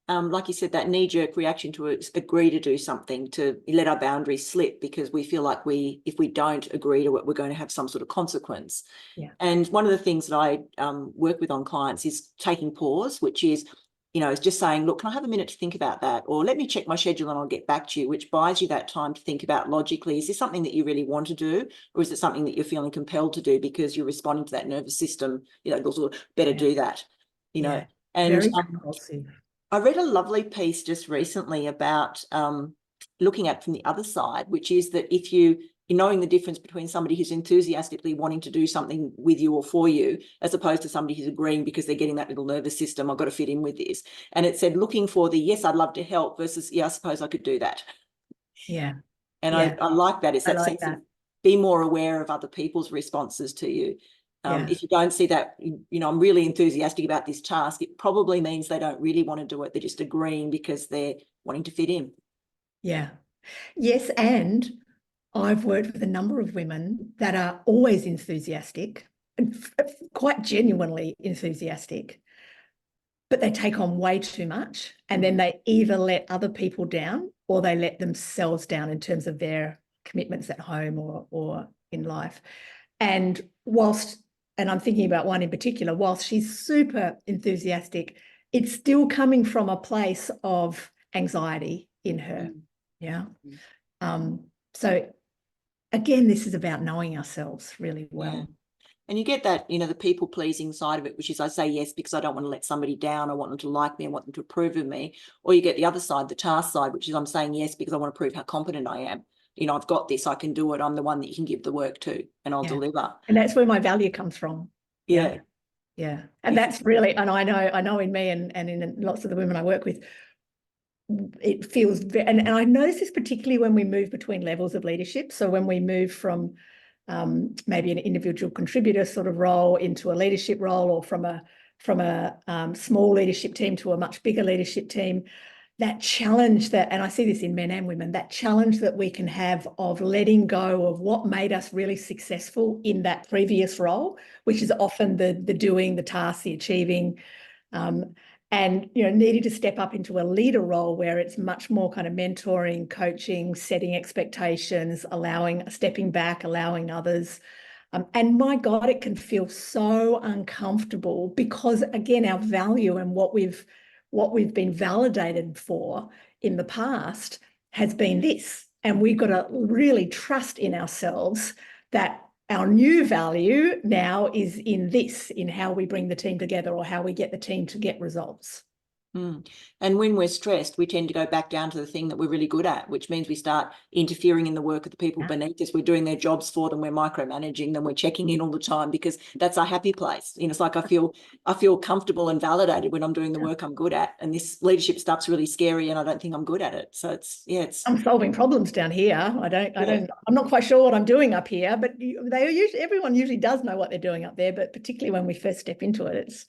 like you said, that knee-jerk reaction to agree to do something, to let our boundaries slip because we feel like if we don't agree to it, we're going to have some sort of consequence. Yeah. And one of the things that I work with on clients is taking pause, which is, is just saying, look, can I have a minute to think about that? Or let me check my schedule and I'll get back to you, which buys you that time to think about logically, is this something that you really want to do? Or is it something that you're feeling compelled to do because you're responding to that nervous system, better do that, And very compulsive. I read a lovely piece just recently about looking at from the other side, which is that if you're knowing the difference between somebody who's enthusiastically wanting to do something with you or for you, as opposed to somebody who's agreeing because they're getting that little nervous system, I've got to fit in with this. And it said looking for the, yes, I'd love to help versus, yeah, I suppose I could do that. Yeah. And I like that. It's that like sense that. of be more aware of other people's responses to you. If you don't see that, I'm really enthusiastic about this task, it probably means they don't really want to do it. They're just agreeing because they're wanting to fit in. Yeah. Yes. And I've worked with a number of women that are always enthusiastic and quite genuinely enthusiastic, but they take on way too much. And then they either let other people down or they let themselves down in terms of their commitments at home or in life. And I'm thinking about one in particular, whilst she's super enthusiastic, it's still coming from a place of anxiety in her. Yeah. So again, this is about knowing ourselves really well. Yeah. And you get that, the people pleasing side of it, which is I say yes because I don't want to let somebody down. I want them to like me. I want them to approve of me. Or you get the other side, the task side, which is I'm saying yes because I want to prove how competent I am. I've got this, I can do it. I'm the one that you can give the work to and I'll deliver. And that's where my value comes from. Yeah. Yeah. And that's really, and I know in me and in lots of the women I work with, it feels, and I notice this particularly when we move between levels of leadership. So when we move from maybe an individual contributor sort of role into a leadership role, or from a small leadership team to a much bigger leadership team, that challenge that, and I see this in men and women, that challenge that we can have of letting go of what made us really successful in that previous role, which is often the doing, the task, the achieving, and needing to step up into a leader role where it's much more kind of mentoring, coaching, setting expectations, stepping back, allowing others. And my God, it can feel so uncomfortable because, again, our value and what we've been validated for in the past has been this. And we've got to really trust in ourselves that our new value now is in this, in how we bring the team together or how we get the team to get results. And when we're stressed, we tend to go back down to the thing that we're really good at, which means we start interfering in the work of the people beneath us. We're doing their jobs for them. We're micromanaging them. We're checking in all the time because that's our happy place. You know, it's like I feel comfortable and validated when I'm doing the work I'm good at. And this leadership stuff's really scary, and I don't think I'm good at it. So I'm solving problems down here. I'm not quite sure what I'm doing up here, but everyone usually does know what they're doing up there. But particularly when we first step into it, it's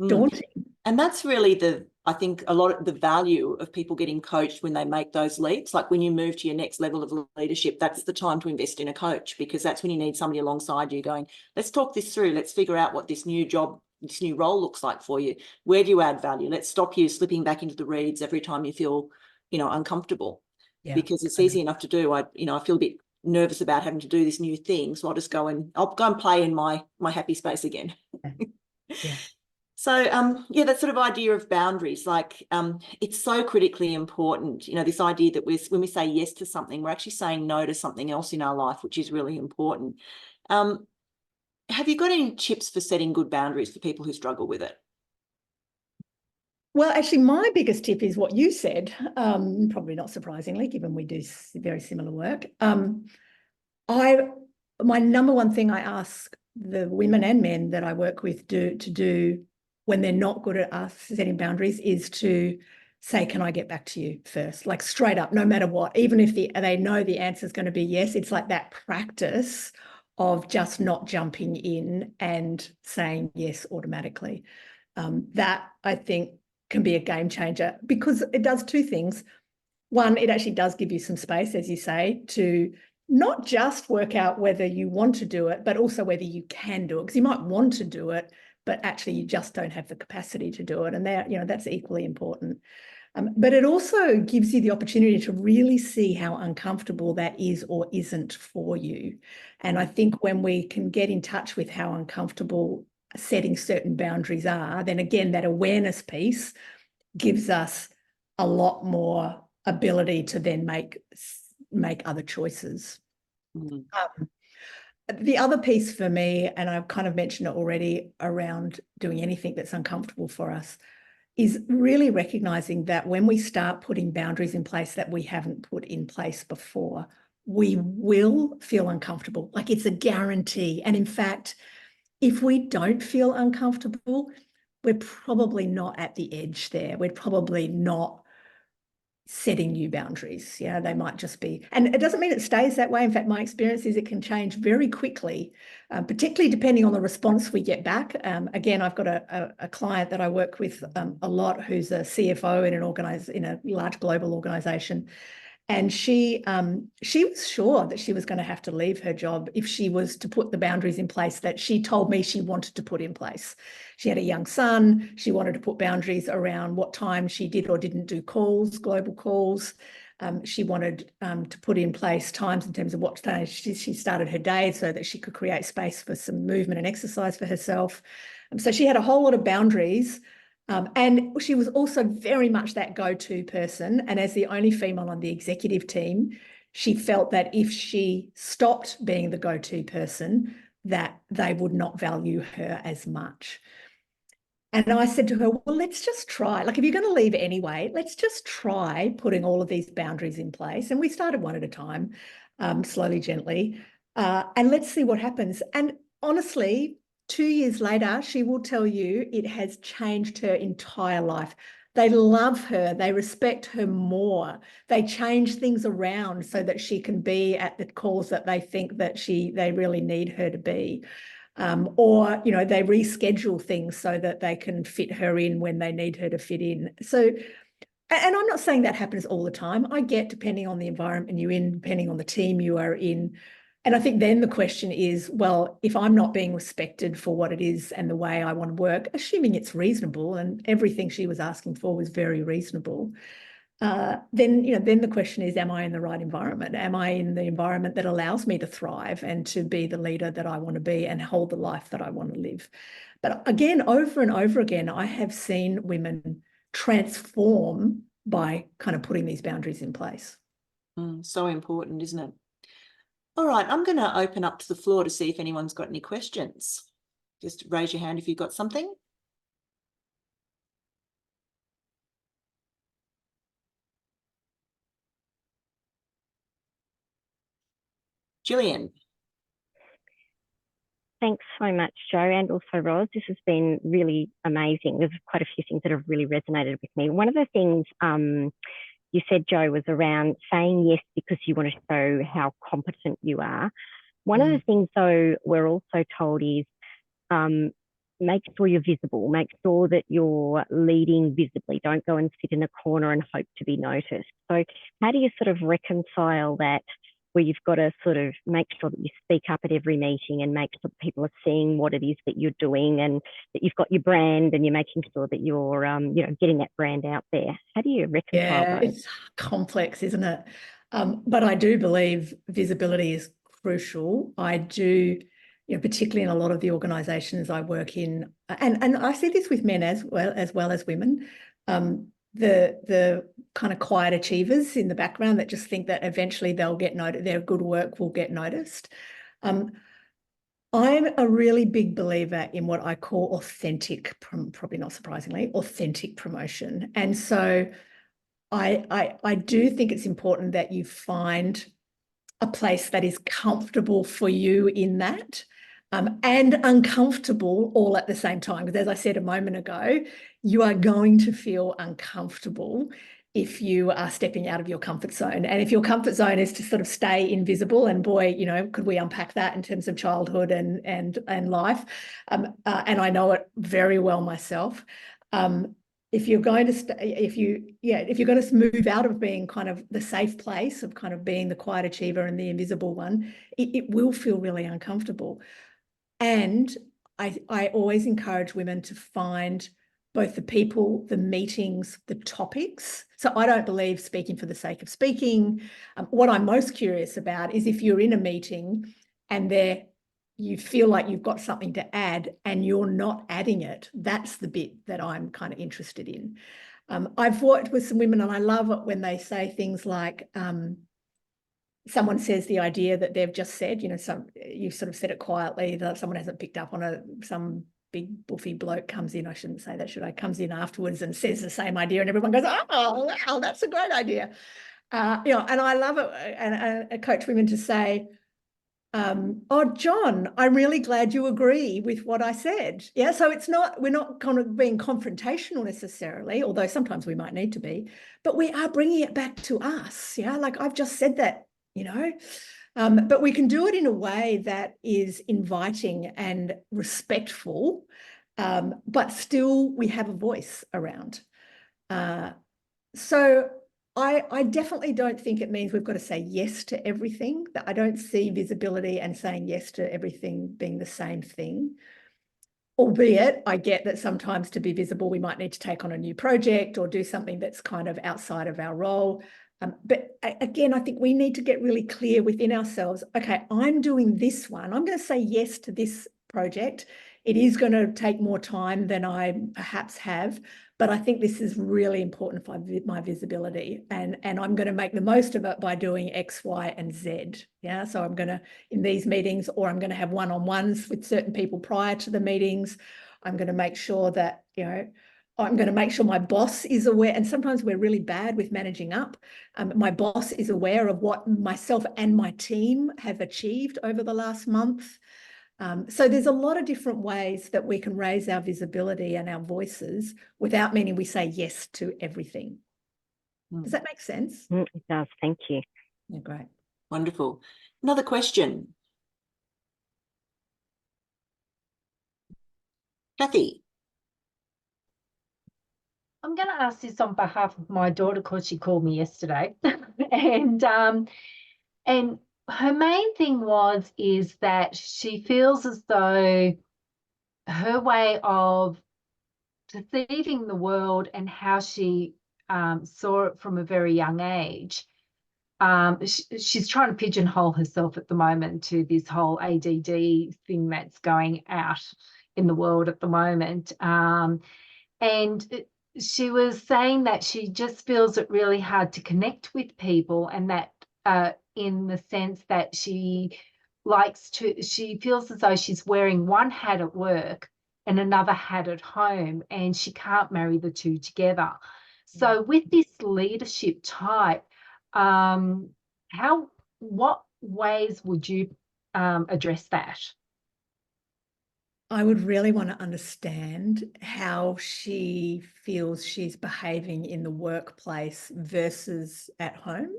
daunting. And that's really I think a lot of the value of people getting coached when they make those leaps. Like when you move to your next level of leadership, that's the time to invest in a coach, because that's when you need somebody alongside you going, let's talk this through. Let's figure out what this new job, this new role looks like for you. Where do you add value? Let's stop you slipping back into the reeds every time you feel, uncomfortable, because it's easy enough to do. I feel a bit nervous about having to do this new thing. So I'll go and play in my happy space again. Yeah. So, that sort of idea of boundaries, like it's so critically important, this idea that when we say yes to something, we're actually saying no to something else in our life, which is really important. Have you got any tips for setting good boundaries for people who struggle with it? Well, actually, my biggest tip is what you said, probably not surprisingly, given we do very similar work. My number one thing I ask the women and men that I work with to do when they're not good at us setting boundaries is to say, can I get back to you first? Like straight up, no matter what, even if they know the answer is going to be yes, it's like that practice of just not jumping in and saying yes automatically. That I think can be a game changer, because it does two things. One, it actually does give you some space, as you say, to not just work out whether you want to do it, but also whether you can do it, because you might want to do it, but actually you just don't have the capacity to do it. And that's equally important. But it also gives you the opportunity to really see how uncomfortable that is or isn't for you. And I think when we can get in touch with how uncomfortable setting certain boundaries are, then again, that awareness piece gives us a lot more ability to then make other choices. The other piece for me, and I've kind of mentioned it already around doing anything that's uncomfortable for us, is really recognizing that when we start putting boundaries in place that we haven't put in place before, we will feel uncomfortable. Like it's a guarantee. And in fact, if we don't feel uncomfortable, we're probably not at the edge there. We're probably not setting new boundaries. They might just be, and it doesn't mean it stays that way. In fact, my experience is it can change very quickly, particularly depending on the response we get back. Again, I've got a client that I work with a lot who's a CFO in a large global organization. And she was sure that she was going to have to leave her job if she was to put the boundaries in place that she told me she wanted to put in place. She had a young son. She wanted to put boundaries around what time she did or didn't do calls, global calls. She wanted to put in place times in terms of what time she started her day so that she could create space for some movement and exercise for herself. So she had a whole lot of boundaries. And she was also very much that go-to person. And as the only female on the executive team, she felt that if she stopped being the go-to person, that they would not value her as much. And I said to her, well, let's just try. Like, if you're going to leave anyway, let's just try putting all of these boundaries in place. And we started one at a time, slowly, gently. And let's see what happens. And honestly, 2 years later, she will tell you it has changed her entire life. They love her. They respect her more. They change things around so that she can be at the calls that they think that they really need her to be. Or, they reschedule things so that they can fit her in when they need her to fit in. So, and I'm not saying that happens all the time. I get, depending on the environment you're in, depending on the team you are in. And I think then the question is, well, if I'm not being respected for what it is and the way I want to work, assuming it's reasonable, and everything she was asking for was very reasonable, then the question is, am I in the right environment? Am I in the environment that allows me to thrive and to be the leader that I want to be and hold the life that I want to live? But again, over and over again, I have seen women transform by kind of putting these boundaries in place. So important, isn't it? All right, I'm going to open up to the floor to see if anyone's got any questions. Just raise your hand if you've got something. Gillian. Thanks so much, Jo, and also Roz. This has been really amazing. There's quite a few things that have really resonated with me. One of the things you said, Jo, was around saying yes because you want to show how competent you are. One of the things, though, we're also told is make sure you're visible. Make sure that you're leading visibly. Don't go and sit in a corner and hope to be noticed. So how do you sort of reconcile that, where you've got to sort of make sure that you speak up at every meeting and make sure that people are seeing what it is that you're doing, and that you've got your brand and you're making sure that you're, you know, getting that brand out there? How do you reconcile those? It's complex, isn't it? But I do believe visibility is crucial. I do, you know, particularly in a lot of the organisations I work in, and I see this with men as well as women. The kind of quiet achievers in the background that just think that eventually they'll get noticed, their good work will get noticed. I'm a really big believer in what I call authentic, probably not surprisingly, authentic promotion. And so I do think it's important that you find a place that is comfortable for you in that, and uncomfortable all at the same time. Because as I said a moment ago, you are going to feel uncomfortable if you are stepping out of your comfort zone. And if your comfort zone is to sort of stay invisible, and boy, you know, could we unpack that in terms of childhood and life? And I know it very well myself. If you're going to if you're going to move out of being kind of the safe place of kind of being the quiet achiever and the invisible one, it will feel really uncomfortable. And I always encourage women to find both the people, the meetings, the topics. So I don't believe speaking for the sake of speaking. What I'm most curious about is if you're in a meeting and you feel like you've got something to add and you're not adding it. That's the bit that I'm kind of interested in. I've worked with some women, and I love it when they say things like, someone says the idea that they've just said, you know, you've sort of said it quietly, that someone hasn't picked up on some big buffy bloke comes in, I shouldn't say that, should I, comes in afterwards and says the same idea, and everyone goes, oh, wow, that's a great idea. You know, and I love it, and I coach women to say, oh, John, I'm really glad you agree with what I said. Yeah, so we're not kind of being confrontational necessarily, although sometimes we might need to be, but we are bringing it back to us. Yeah, like I've just said that, you know, but we can do it in a way that is inviting and respectful, but still we have a voice around. So I definitely don't think it means we've got to say yes to everything. That I don't see visibility and saying yes to everything being the same thing. Albeit I get that sometimes to be visible, we might need to take on a new project or do something that's kind of outside of our role. But again, I think we need to get really clear within ourselves. Okay, I'm doing this one. I'm going to say yes to this project. It is going to take more time than I perhaps have, but I think this is really important for my visibility, and I'm going to make the most of it by doing X, Y, and Z. Yeah, so I'm going to, in these meetings, or I'm going to have one-on-ones with certain people prior to the meetings. I'm going to make sure that, you know, I'm going to make sure my boss is aware, and sometimes we're really bad with managing up. My boss is aware of what myself and my team have achieved over the last month. So there's a lot of different ways that we can raise our visibility and our voices without meaning we say yes to everything. Does that make sense? It does. Thank you. Yeah, great. Wonderful. Another question. Kathy. I'm going to ask this on behalf of my daughter because she called me yesterday, and her main thing is that she feels as though her way of perceiving the world and how she saw it from a very young age, she's trying to pigeonhole herself at the moment to this whole ADD thing that's going out in the world at the moment, and she was saying that she just feels it really hard to connect with people, and that in the sense that she feels as though she's wearing one hat at work and another hat at home, and she can't marry the two together. So with this leadership type, what ways would you address that? I would really want to understand how she feels she's behaving in the workplace versus at home,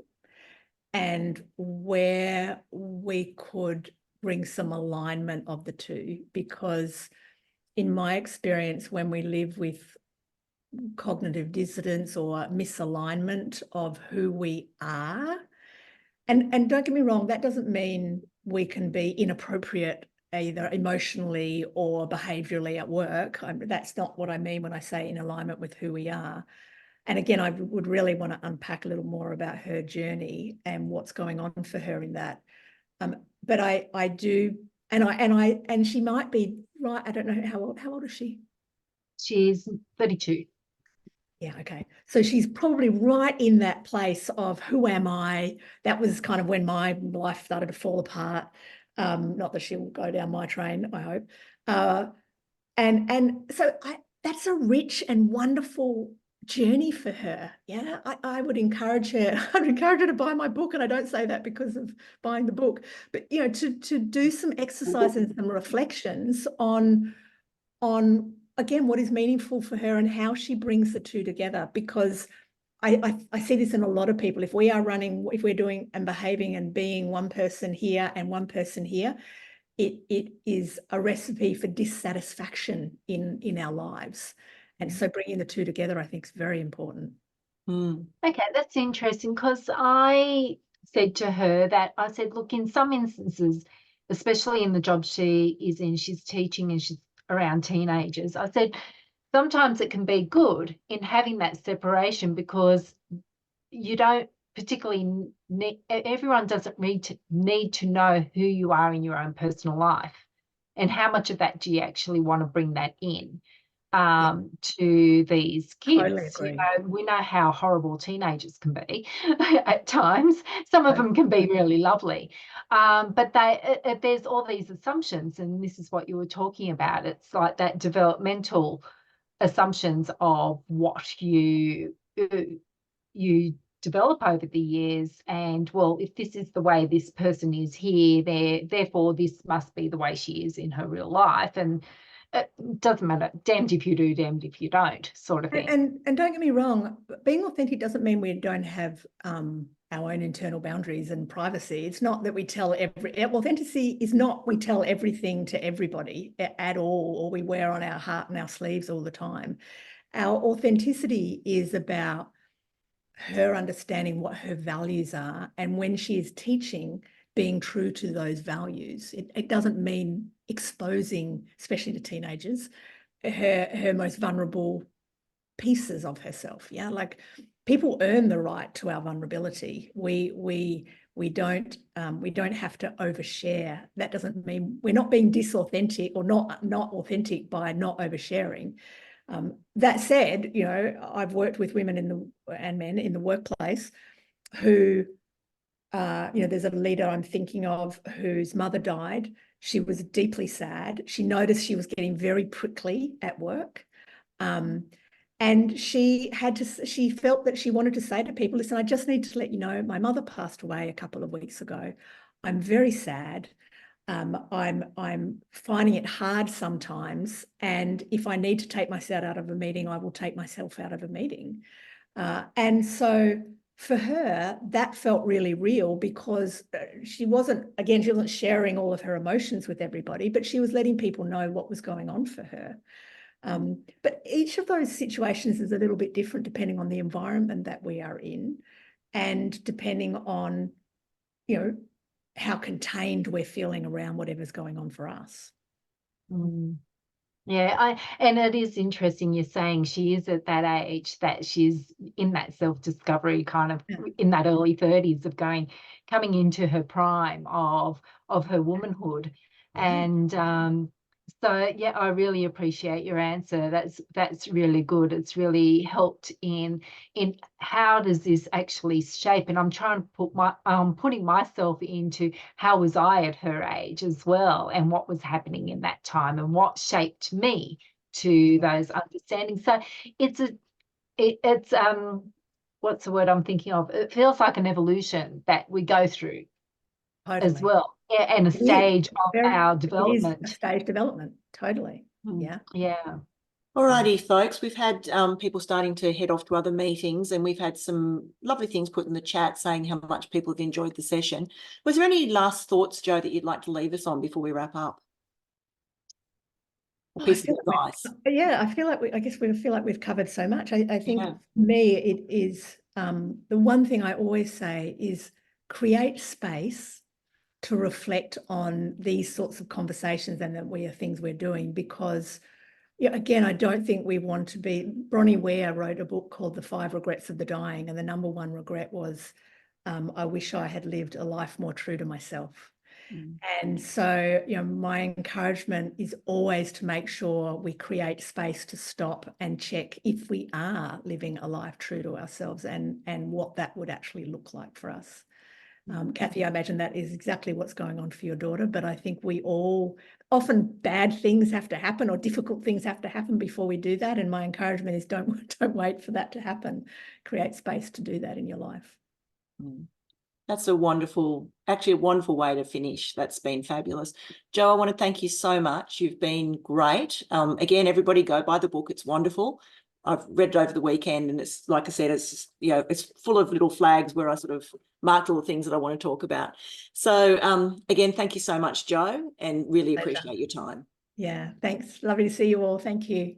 and where we could bring some alignment of the two. Because in my experience, when we live with cognitive dissonance or misalignment of who we are, and don't get me wrong, that doesn't mean we can be inappropriate either emotionally or behaviorally at work. That's not what I mean when I say in alignment with who we are. And again, I would really want to unpack a little more about her journey and what's going on for her in that. But I do, and she might be right. I don't know how old is she? She's 32. Yeah, okay. So she's probably right in that place of who am I? That was kind of when my life started to fall apart. Not that she'll go down my train, I hope. And so that's a rich and wonderful journey for her. Yeah, I would encourage her. I'd encourage her to buy my book, and I don't say that because of buying the book, but you know, to do some exercises and some reflections on again what is meaningful for her and how she brings the two together. Because I see this in a lot of people. If we're doing and behaving and being one person here and one person here, it is a recipe for dissatisfaction in our lives. And so bringing the two together, I think, is very important. Okay, that's interesting, because I said to her that, I said, look, in some instances, especially in the job she is in, she's teaching and she's around teenagers. I said, sometimes it can be good in having that separation, because you don't particularly everyone doesn't need to know who you are in your own personal life, and how much of that do you actually want to bring that in to these kids. Totally agree. You know, we know how horrible teenagers can be at times. Some of them can be really lovely, but there's all these assumptions, and this is what you were talking about. It's like that developmental assumptions of what you develop over the years, and well, if this is the way this person is here, therefore this must be the way she is in her real life, and it doesn't matter, damned if you do, damned if you don't, sort of thing. And don't get me wrong, being authentic doesn't mean we don't have our own internal boundaries and privacy. It's not that we tell authenticity is not we tell everything to everybody at all, or we wear on our heart and our sleeves all the time. Our authenticity is about her understanding what her values are, and when she is teaching, being true to those values. It doesn't mean exposing, especially to teenagers, her most vulnerable pieces of herself. Yeah, like people earn the right to our vulnerability. We don't have to overshare. That doesn't mean we're not being disauthentic or not authentic by not oversharing. That said, you know, I've worked with women and men in the workplace who, you know, there's a leader I'm thinking of whose mother died. She was deeply sad. She noticed she was getting very prickly at work. And she felt that she wanted to say to people, listen, I just need to let you know, my mother passed away a couple of weeks ago. I'm very sad. I'm finding it hard sometimes. And if I need to take myself out of a meeting, I will take myself out of a meeting. And so for her, that felt really real, because she wasn't sharing all of her emotions with everybody, but she was letting people know what was going on for her. But each of those situations is a little bit different depending on the environment that we are in, and depending on, you know, how contained we're feeling around whatever's going on for us. Yeah, and it is interesting you're saying she is at that age that she's in that self-discovery kind of in that early 30s of coming into her prime of her womanhood. And So yeah, I really appreciate your answer. That's really good. It's really helped in how does this actually shape, and I'm trying to put putting myself into how was I at her age as well, and what was happening in that time, and what shaped me to those understandings. So it's what's the word I'm thinking of? It feels like an evolution that we go through as Totally. well, and a It is. stage of our It is a development. stage development. Totally. Mm, Yeah. yeah. All righty, folks, we've had people starting to head off to other meetings, and we've had some lovely things put in the chat saying how much people have enjoyed the session. Was there any last thoughts, Jo, that you'd like to leave us on before we wrap up? Oh, Piece of advice. Yeah, I feel like we feel like we've covered so much. I think Yeah. for me, it is the one thing I always say is create space to reflect on these sorts of conversations and that things we're doing, because again, I don't think we want to be. Bronnie Ware wrote a book called The 5 Regrets of the Dying, and the number one regret was, I wish I had lived a life more true to myself. And so, my encouragement is always to make sure we create space to stop and check if we are living a life true to ourselves, and what that would actually look like for us. Kathy, I imagine that is exactly what's going on for your daughter, but I think we all, often bad things have to happen or difficult things have to happen before we do that. And my encouragement is don't wait for that to happen. Create space to do that in your life. That's actually a wonderful way to finish. That's been fabulous. Jo, I want to thank you so much. You've been great. Again, everybody go buy the book. It's wonderful. I've read it over the weekend, and it's, like I said, it's it's full of little flags where I sort of marked all the things that I want to talk about. So again, thank you so much, Jo, and really appreciate your time. Yeah, thanks. Lovely to see you all. Thank you.